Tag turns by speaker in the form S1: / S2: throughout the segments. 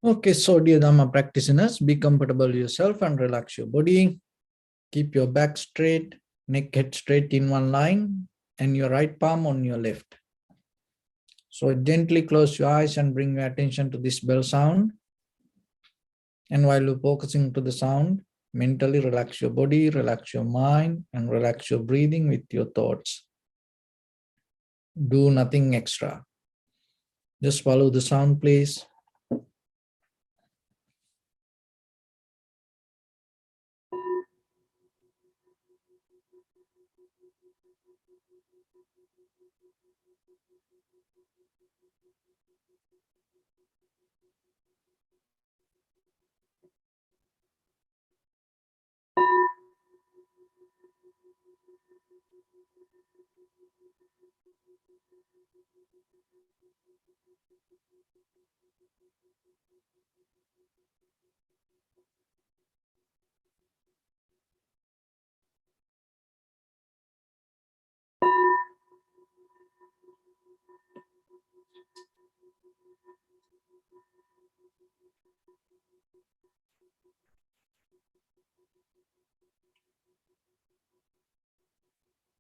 S1: Okay, so dear Dhamma practitioners, be comfortable yourself and relax your body. Keep your back straight, neck head straight in one line, and your right palm on your left. So gently close your eyes and bring your attention to this bell sound. And while you're focusing to the sound, mentally relax your body, relax your mind, and relax your breathing with your thoughts. Do nothing extra. Just follow the sound, please.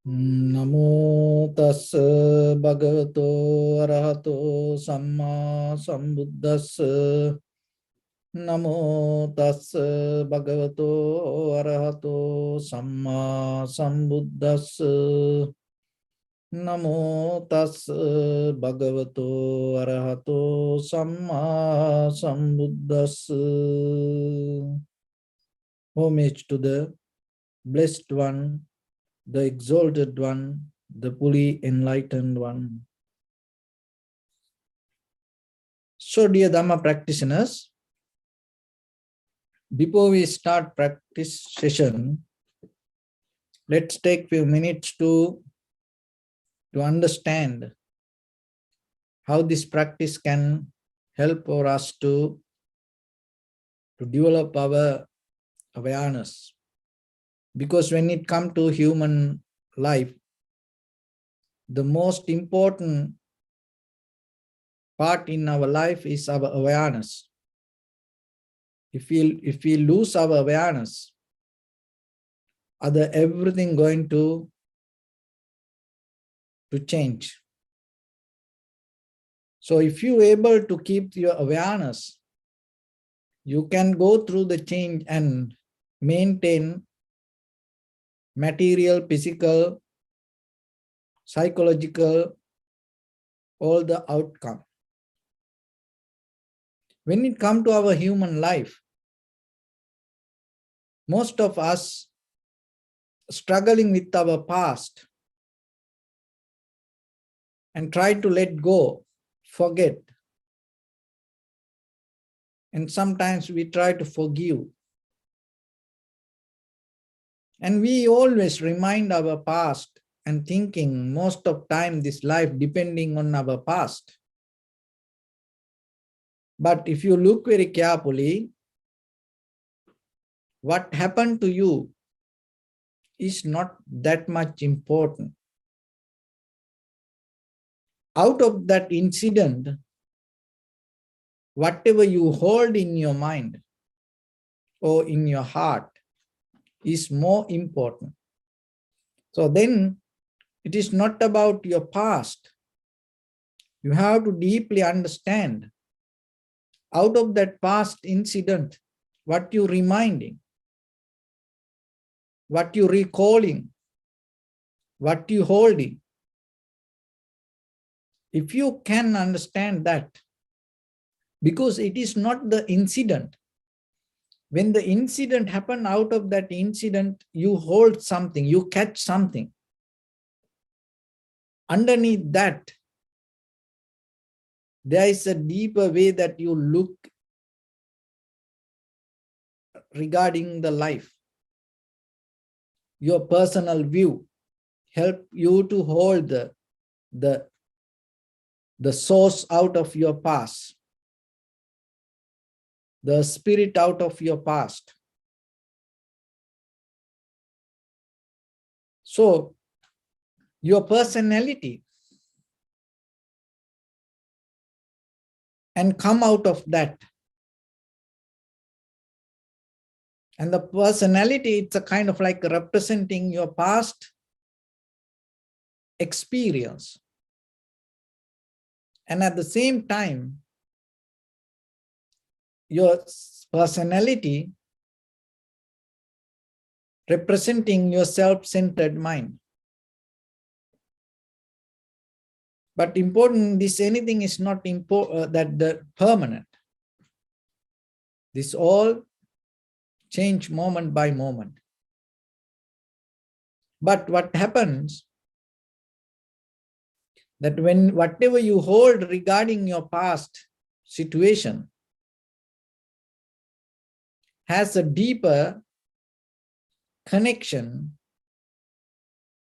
S1: Namo tassa bhagavato arahato samma sambuddhassa. Namo tassa bhagavato arahato samma sambuddhassa. Namo tassa bhagavato arahato samma sambuddhassa. Homage to the Blessed One, the Exalted One, the fully enlightened One. So, dear Dhamma practitioners, before we start practice session, let's take a few minutes to understand how this practice can help for us to develop our awareness. Because when it comes to human life, the most important part in our life is our awareness. If we lose our awareness, everything going to change. So if you are able to keep your awareness, you can go through the change and maintain material, physical, psychological, all the outcome. When it comes to our human life, most of us struggling with our past and try to let go, forget. And sometimes we try to forgive. And we always remind our past and thinking most of time this life depending on our past. But if you look very carefully, what happened to you is not that much important. Out of that incident, whatever you hold in your mind or in your heart is more important. So then it is not about your past. You have to deeply understand out of that past incident, what you reminding, what you recalling, what you holding. If you can understand that, because it is not the incident. When the incident happened, out of that incident, you hold something, you catch something. Underneath that, there is a deeper way that you look regarding the life, your personal view, help you to hold the source out of your past, the spirit out of your past. So your personality, and come out of that. And the personality, it's a kind of like representing your past experience. And at the same time, your personality representing your self-centered mind. But important, this anything is not that the permanent. This all change moment by moment. But what happens that when whatever you hold regarding your past situation has a deeper connection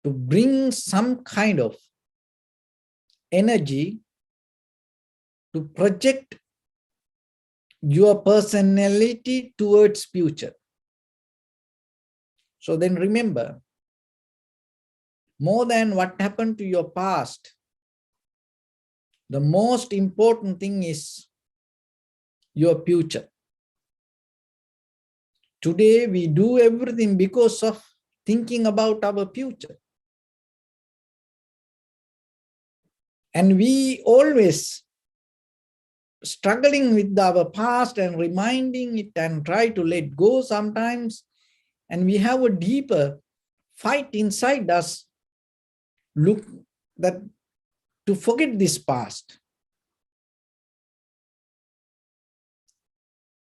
S1: to bring some kind of energy to project your personality towards future. So then remember, more than what happened to your past, the most important thing is your future. Today we do everything because of thinking about our future. And we always struggling with our past and reminding it and try to let go sometimes. And we have a deeper fight inside us, look that to forget this past.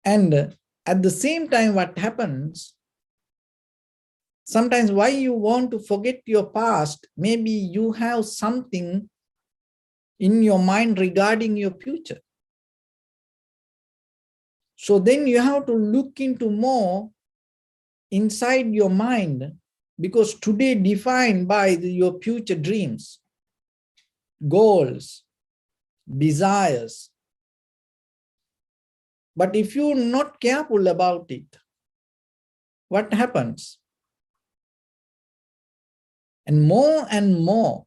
S1: And at the same time, what happens, sometimes why you want to forget your past, maybe you have something in your mind regarding your future. So then you have to look into more inside your mind, because today defined by your future dreams, goals, desires. But if you're not careful about it, what happens? And more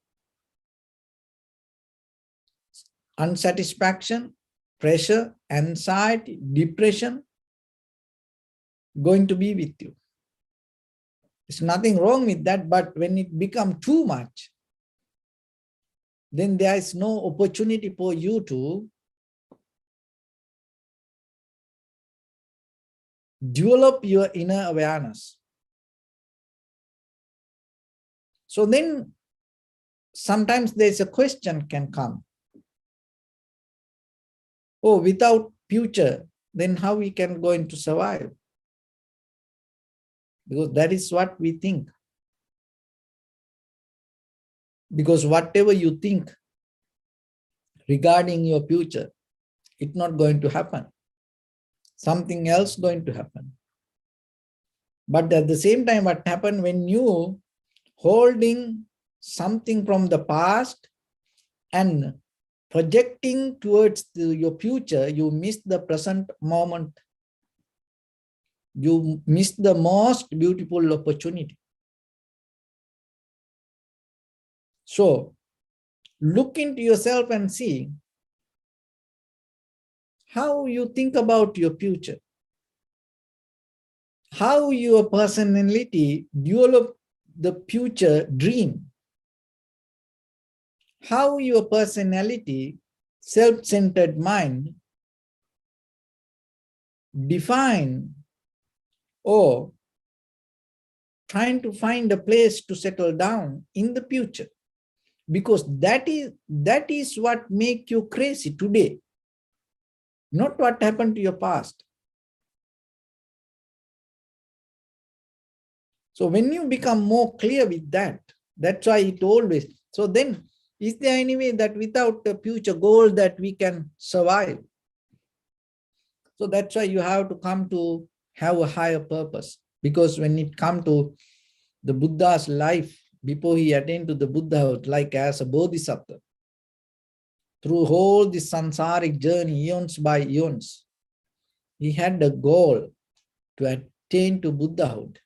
S1: unsatisfaction, pressure, anxiety, depression going to be with you. There's nothing wrong with that, but when it becomes too much, then there is no opportunity for you to develop your inner awareness. So then sometimes there's a question can come. Oh, without future, then how we can going to survive? Because that is what we think. Because whatever you think regarding your future, it's not going to happen. Something else going to happen. But at the same time, what happened when you holding something from the past and projecting towards your future, you miss the present moment. You miss the most beautiful opportunity. So look into yourself and see how you think about your future, how your personality develop the future dream, how your personality, self-centered mind define or trying to find a place to settle down in the future. Because that is what make you crazy today, not what happened to your past. So when you become more clear with that, that's why it always, so then is there any way that without a future goal that we can survive? So that's why you have to come to have a higher purpose. Because when it comes to the Buddha's life, before he attained to the Buddhahood, like as a bodhisattva. Through all this samsaric journey, eons by eons, he had a goal to attain to Buddhahood.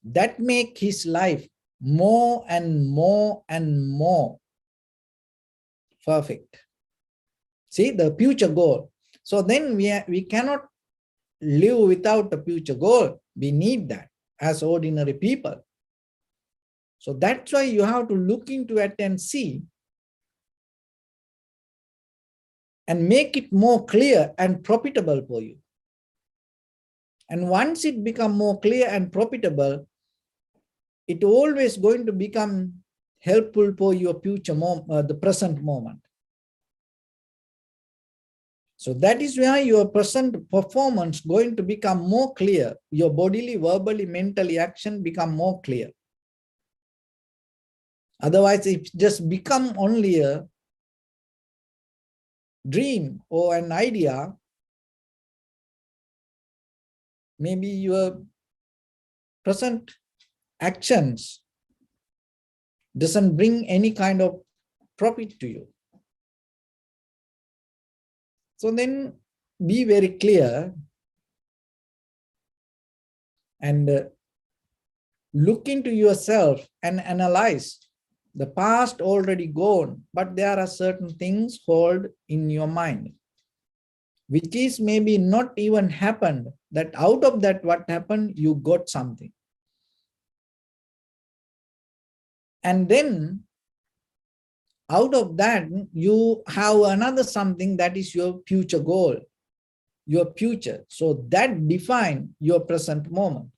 S1: That make his life more and more and more perfect. See, the future goal. So then we cannot live without a future goal. We need that as ordinary people. So that's why you have to look into it and see and make it more clear and profitable for you. And once it becomes more clear and profitable, it always going to become helpful for your future, the present moment. So that is why your present performance going to become more clear. Your bodily, verbally, mentally action become more clear. Otherwise, it just become only a dream or an idea. Maybe your present actions doesn't bring any kind of profit to you. So then be very clear and look into yourself and analyze. The past already gone, but there are certain things hold in your mind, which is maybe not even happened, that out of that what happened, you got something. And then out of that, you have another something that is your future goal, your future. So that defines your present moment.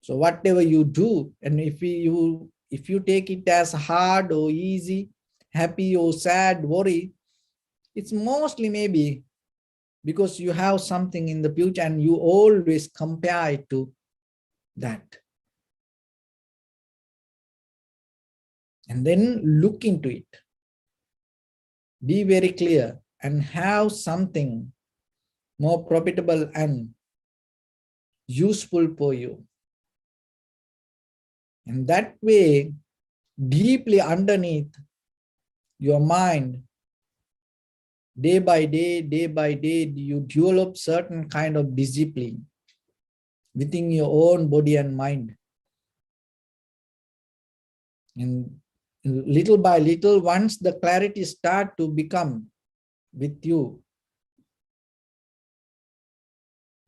S1: So whatever you do, and if you take it as hard or easy, happy or sad, worry, it's mostly maybe because you have something in the future and you always compare it to that. And then look into it. Be very clear and have something more profitable and useful for you. And that way, deeply underneath your mind, day by day, you develop certain kind of discipline within your own body and mind. And little by little, once the clarity start to become with you,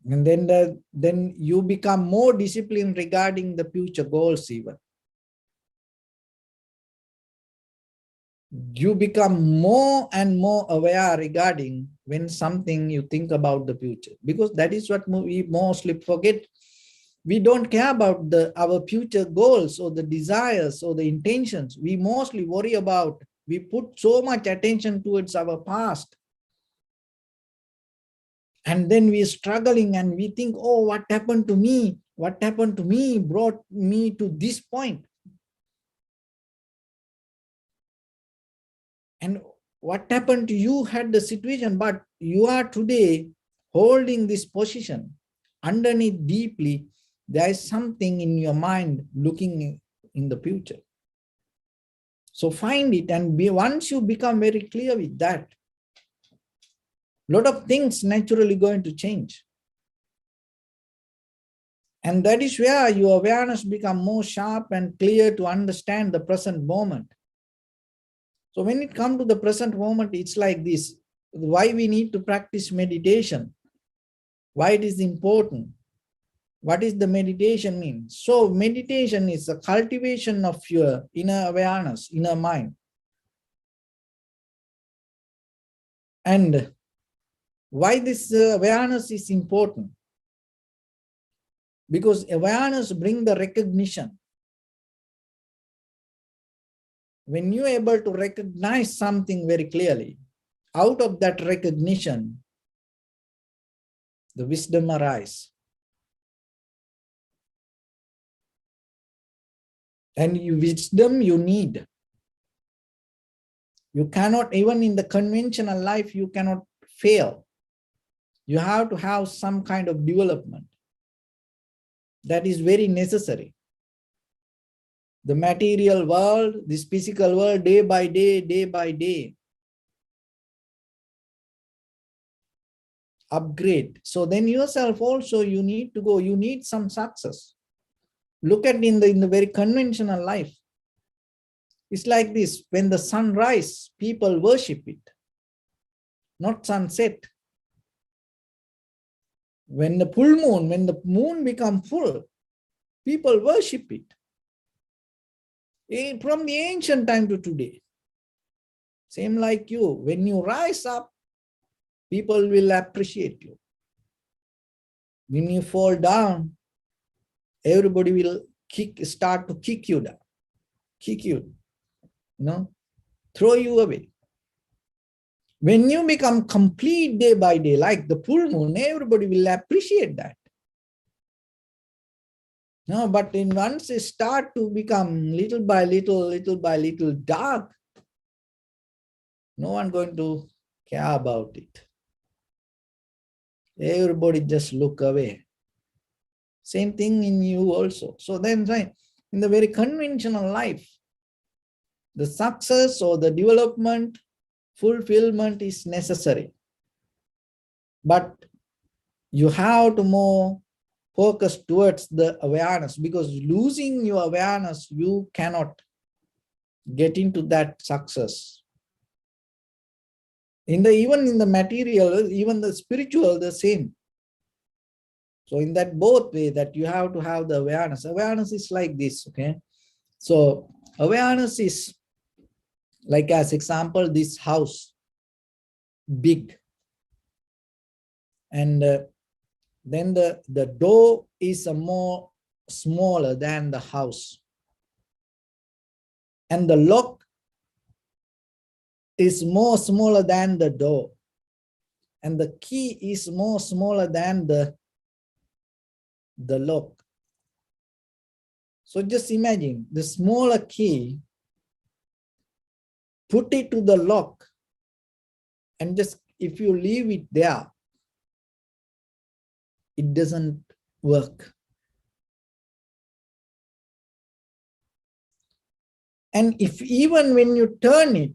S1: and then you become more disciplined regarding the future goals even. You become more and more aware regarding when something you think about the future, because that is what we mostly forget. We don't care about our future goals or the desires or the intentions. We mostly worry about, we put so much attention towards our past. And then we're struggling and we think, oh, what happened to me? What happened to me brought me to this point. And what happened to you had the situation, but you are today holding this position. Underneath deeply, there is something in your mind looking in the future. So find it, and once you become very clear with that, a lot of things naturally going to change. And that is where your awareness become more sharp and clear to understand the present moment. So when it comes to the present moment, it's like this. Why we need to practice meditation? Why it is important? What is the meditation mean? So meditation is a cultivation of your inner awareness, inner mind. And why this awareness is important? Because awareness brings the recognition. When you're able to recognize something very clearly, out of that recognition, the wisdom arises. And wisdom you need. You cannot, even in the conventional life, you cannot fail. You have to have some kind of development. That is very necessary. The material world, this physical world, day by day, upgrade. So then yourself also, you need to go, you need some success. Look at in the very conventional life. It's like this, when the sun rises, people worship it, not sunset. When the full moon, when the moon becomes full, people worship it. From the ancient time to today. Same like you, when you rise up, people will appreciate you. When you fall down, everybody will start to kick you down, throw you away. When you become complete day by day, like the full moon, everybody will appreciate that. No, but once it start to become little by little dark, no one going to care about it. Everybody just look away. Same thing in you also. So then, in the very conventional life, the success or the development, fulfillment is necessary. But you have to more focus towards the awareness, because losing your awareness, you cannot get into that success. Even in the material, even the spiritual, the same. So in that both way, that you have to have the awareness. Awareness is like this, okay? So awareness is like, as example, this house, big. And then the door is more smaller than the house. And the lock is more smaller than the door. And the key is more smaller than the lock. So just imagine the smaller key, put it to the lock, and just if you leave it there, it doesn't work. And if even when you turn it,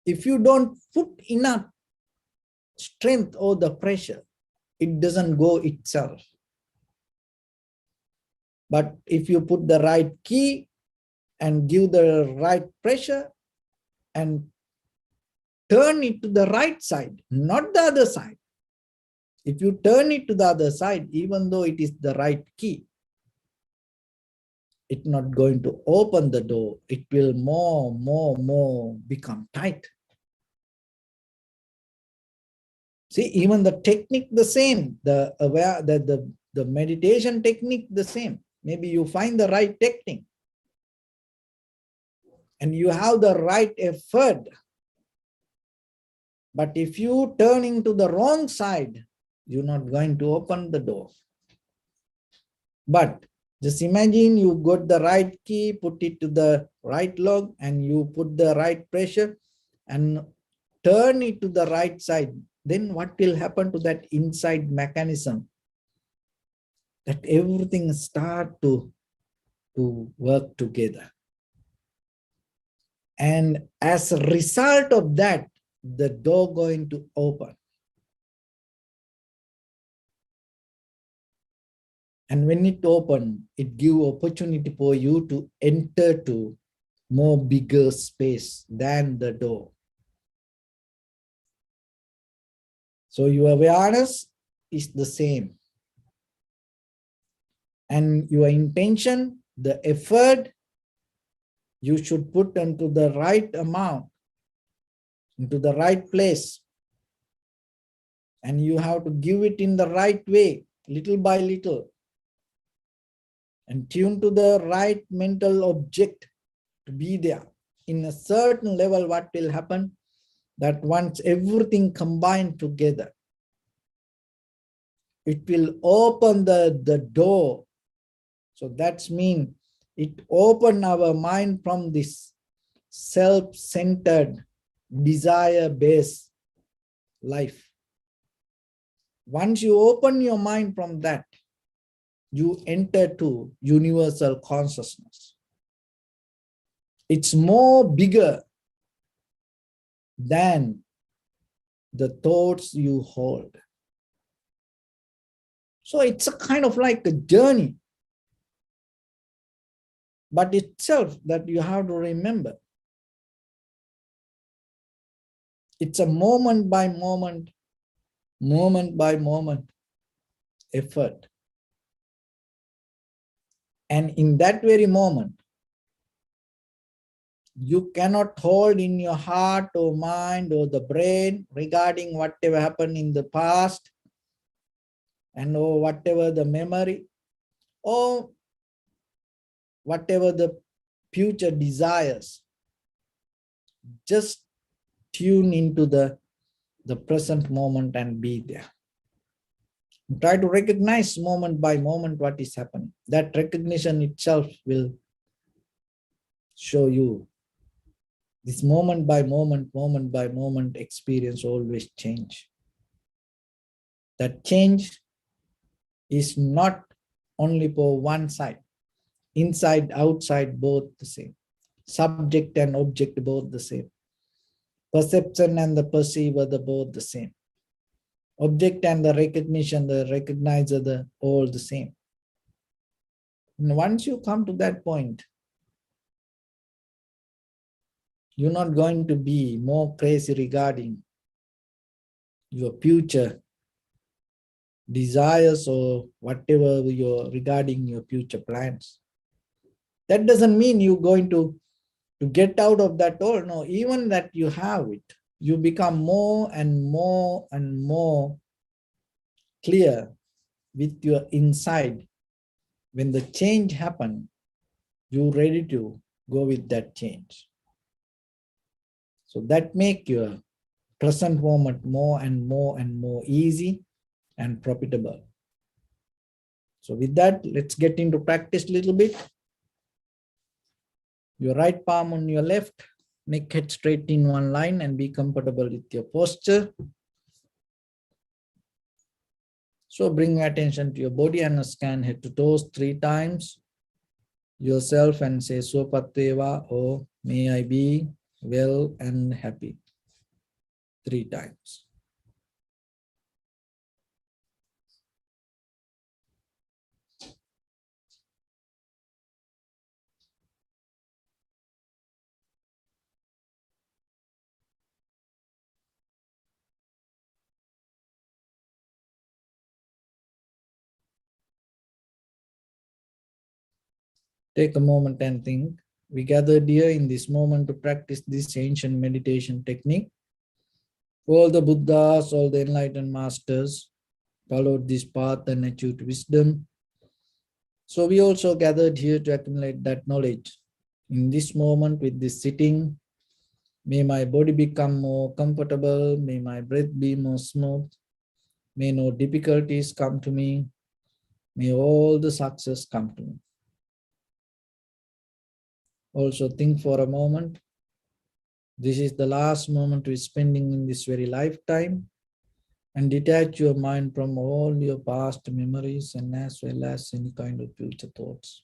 S1: if you don't put enough strength or the pressure, it doesn't go itself. But if you put the right key and give the right pressure and turn it to the right side, not the other side. If you turn it to the other side, even though it is the right key, it's not going to open the door. It will more become tight. See, even the technique the same, the meditation technique the same. Maybe you find the right technique and you have the right effort. But if you turning to the wrong side, you're not going to open the door. But just imagine you got the right key, put it to the right lock, and you put the right pressure and turn it to the right side. Then what will happen to that inside mechanism? That everything start to work together. And as a result of that, the door going to open. And when it open, it give opportunity for you to enter to more bigger space than the door. So your awareness is the same. And your intention, the effort, you should put into the right amount, into the right place. And you have to give it in the right way, little by little. And tune to the right mental object to be there. In a certain level, what will happen? That once everything combined together, it will open the door. So that's mean it open our mind from this self-centered, desire-based life. Once you open your mind from that, you enter to universal consciousness. It's more bigger than the thoughts you hold. So it's a kind of like a journey, but itself that you have to remember. It's a moment by moment effort. And in that very moment, you cannot hold in your heart or mind or the brain regarding whatever happened in the past and or whatever the memory or whatever the future desires. Just tune into the present moment and be there. Try to recognize moment by moment what is happening. That recognition itself will show you this moment by moment experience always change. That change is not only for one side, inside, outside, both the same. Subject and object, both the same. Perception and the perceiver, the both the same. Object and the recognition, the recognizer, the all the same. And once you come to that point, you're not going to be more crazy regarding your future desires or whatever regarding your future plans. That doesn't mean you're going to get out of that all. No, even that you have it, you become more and more clear with your inside. When the change happens, you're ready to go with that change. So that make your present moment more and more easy and profitable. So with that, let's get into practice a little bit. Your right palm on your left, neck head straight in one line and be comfortable with your posture. So bring your attention to your body and scan head to toes 3 times yourself and say Swapateva, or may I be well and happy 3 times. Take a moment and think. We gathered here in this moment to practice this ancient meditation technique. All the Buddhas, all the enlightened masters followed this path and achieved wisdom. So we also gathered here to accumulate that knowledge. In this moment with this sitting, may my body become more comfortable, may my breath be more smooth, may no difficulties come to me, may all the success come to me. Also think for a moment, this is the last moment we're spending in this very lifetime, and detach your mind from all your past memories and as well as any kind of future thoughts.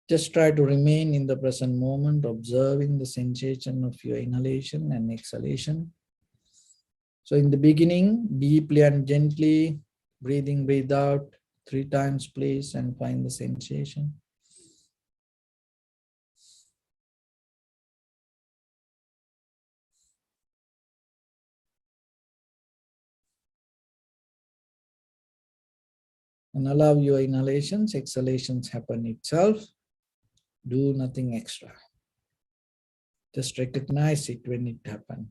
S1: Just try to remain in the present moment, observing the sensation of your inhalation and exhalation. So in the beginning, deeply and gently, breathe out 3 times, please, and find the sensation. And allow your inhalations, exhalations happen itself. Do nothing extra. Just recognize it when it happens.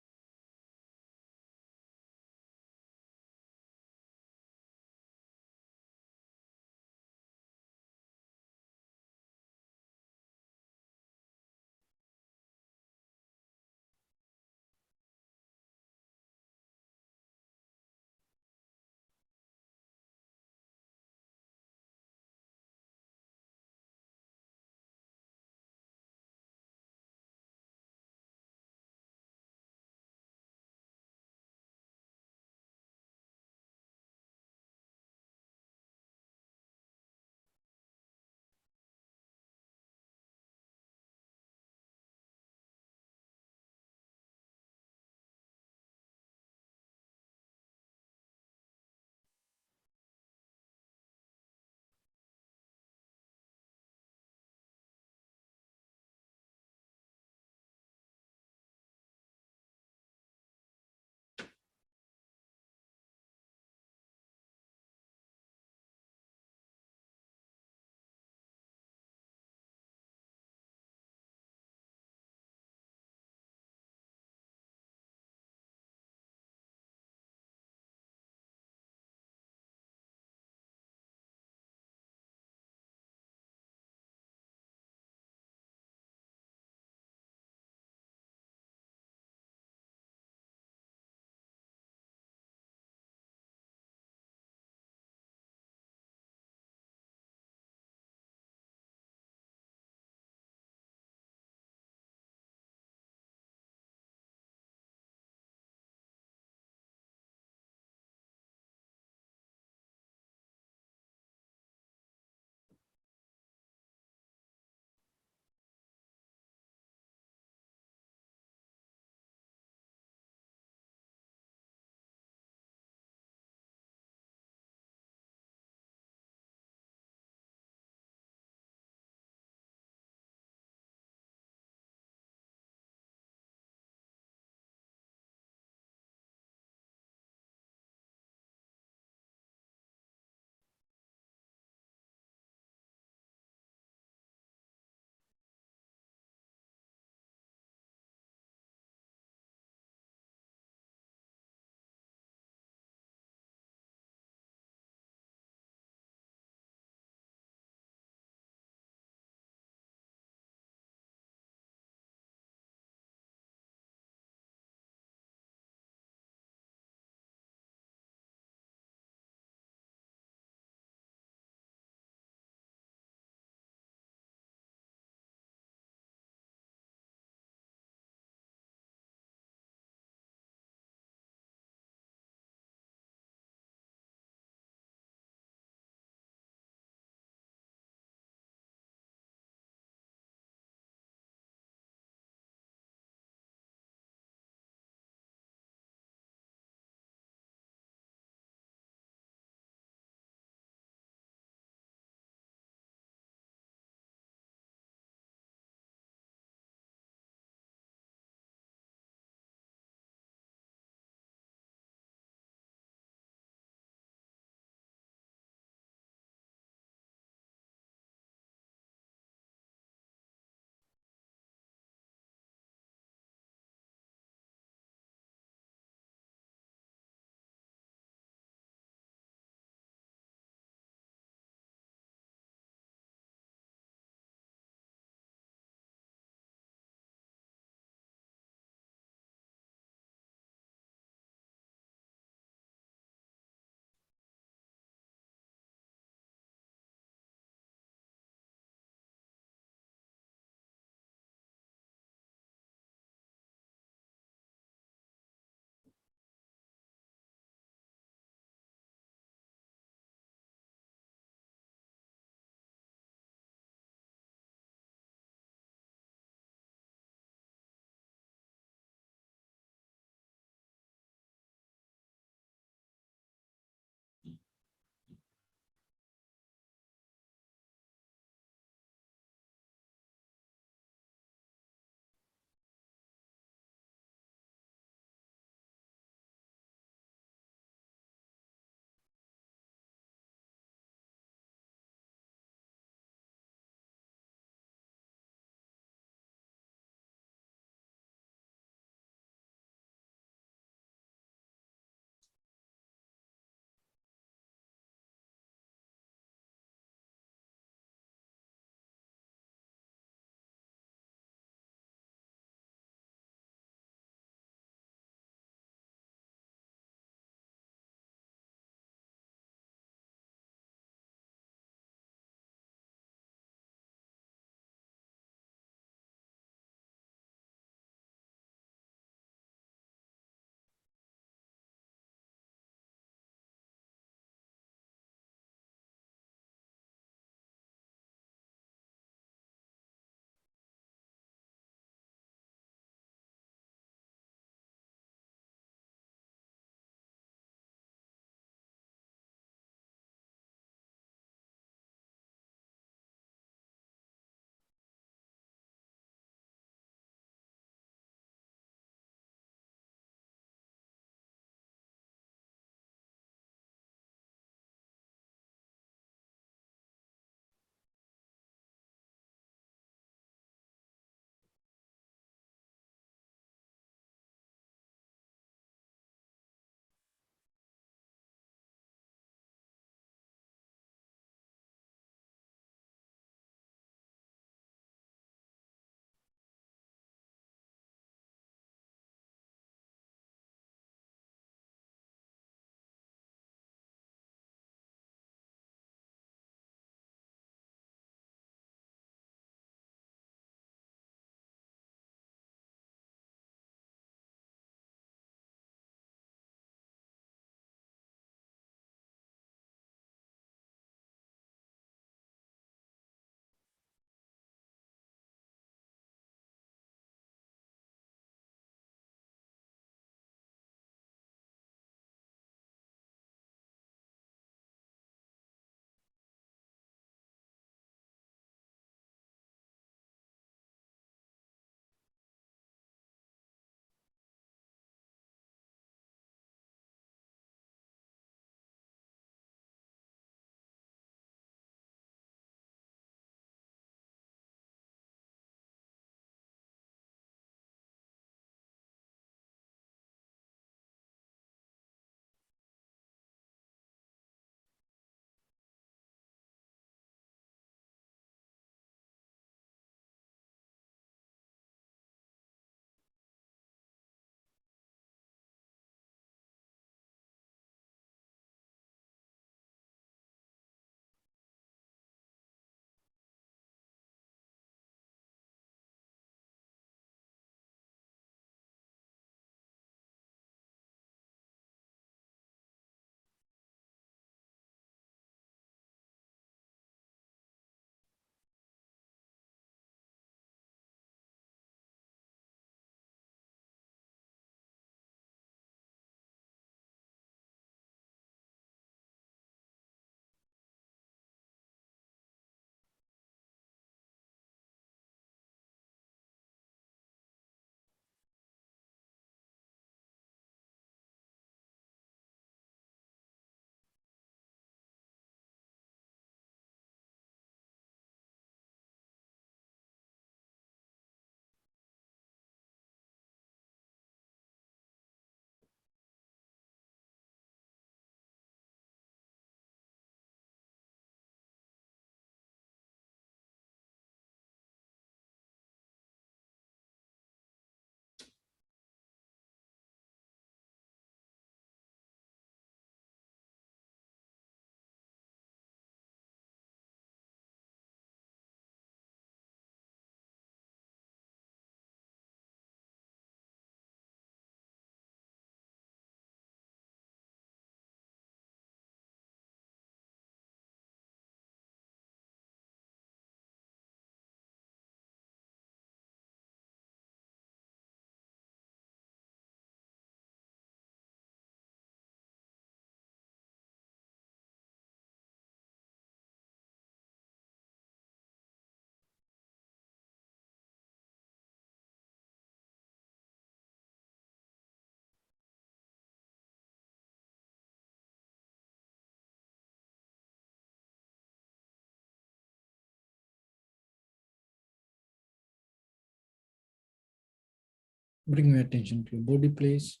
S1: Bring your attention to your body, please.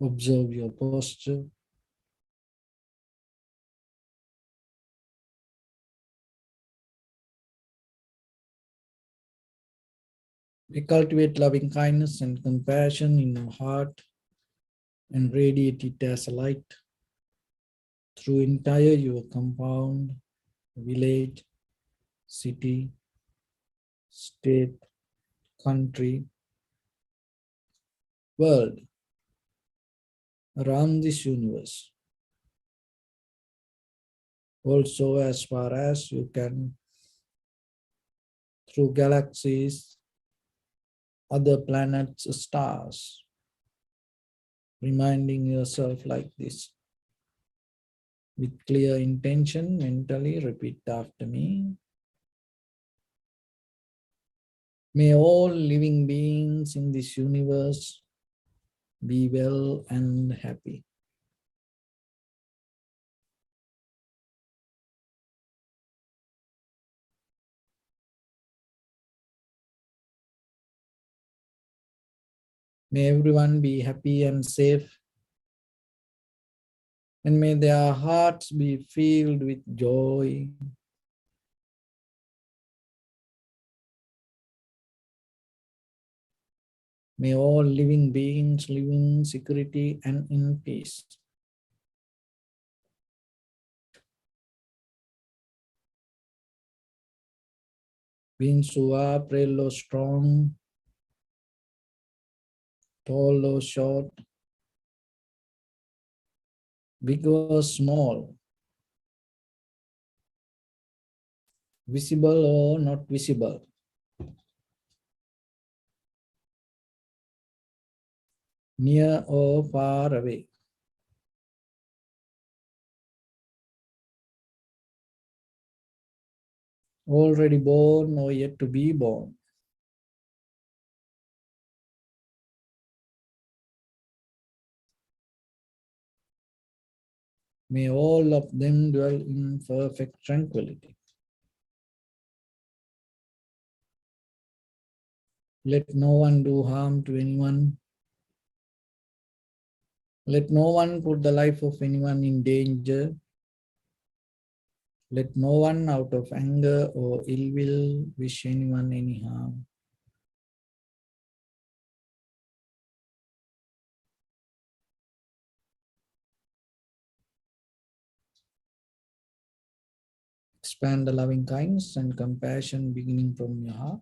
S1: Observe your posture. We cultivate loving kindness and compassion in our heart and radiate it as a light through entire your compound, village, city, state, country, world, around this universe. Also, as far as you can, through galaxies, other planets, stars, reminding yourself like this. With clear intention, mentally repeat after me. May all living beings in this universe be well and happy. May everyone be happy and safe, and may their hearts be filled with joy. May all living beings live in security and in peace. Beings who are frail or strong, tall or short, big or small, visible or not visible, near or far away, already born or yet to be born. May all of them dwell in perfect tranquility. Let no one do harm to anyone. Let no one put the life of anyone in danger. Let no one out of anger or ill will wish anyone any harm. Expand the loving kindness and compassion beginning from your heart.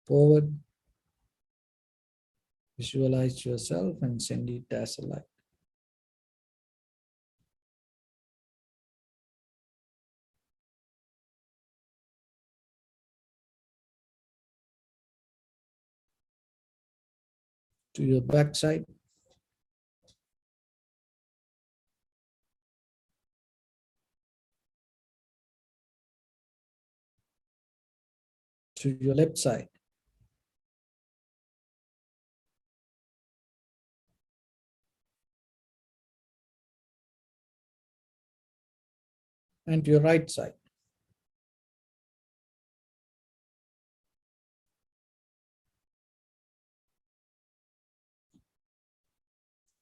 S1: Forward, visualize yourself and send it as a light. To your backside. To your left side. And to your right side.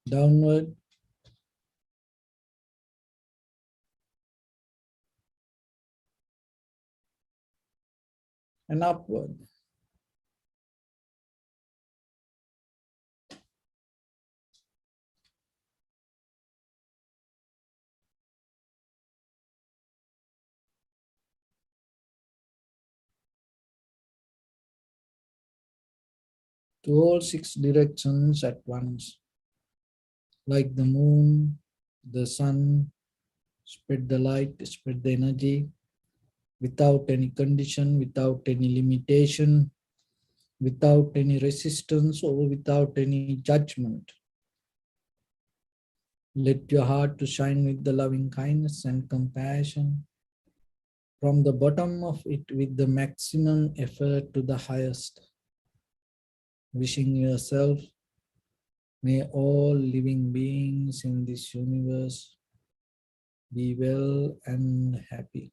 S1: Downward. And upward. To all 6 directions at once. Like the moon, the sun, spread the light, spread the energy without any condition, without any limitation, without any resistance or without any judgment. Let your heart to shine with the loving kindness and compassion from the bottom of it with the maximum effort to the highest. Wishing yourself, may all living beings in this universe be well and happy.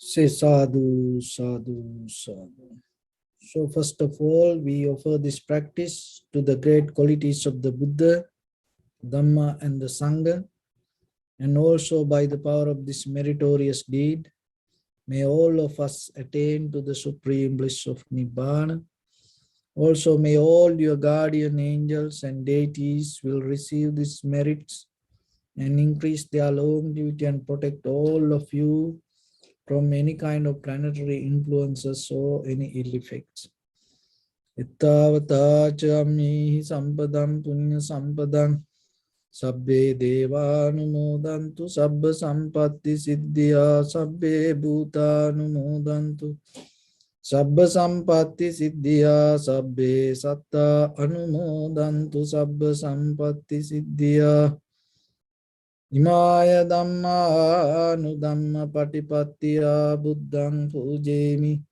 S1: Say sadhu, sadhu, sadhu. So first of all, we offer this practice to the great qualities of the Buddha, Dhamma and the Sangha, and also by the power of this meritorious deed, may all of us attain to the supreme bliss of Nibbana. Also, may all your guardian angels and deities will receive these merits and increase their longevity and protect all of you from any kind of planetary influences or any ill effects. Ittavata chammihi sampadam punya sampadam sabbe devanumodantu sabba sampatti siddhya sabbe bhutanumodantu sabba sampatti siddhya sabbe satta anumodantu sabba sampatti siddhya imaya dhamma anudhamma patipattiya buddhang pujemi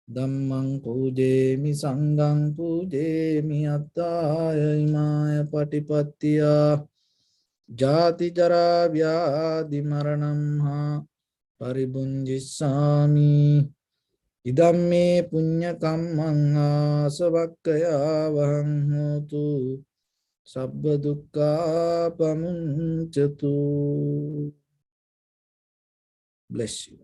S1: Dhammang pujemi sanghang pujemi attaya imaya patipattiya jati jara vyadi maranam ha paribunjissami idamme punya kammang asavakkaya vahang hotu sabba dukkha pamuncatu. Bless you.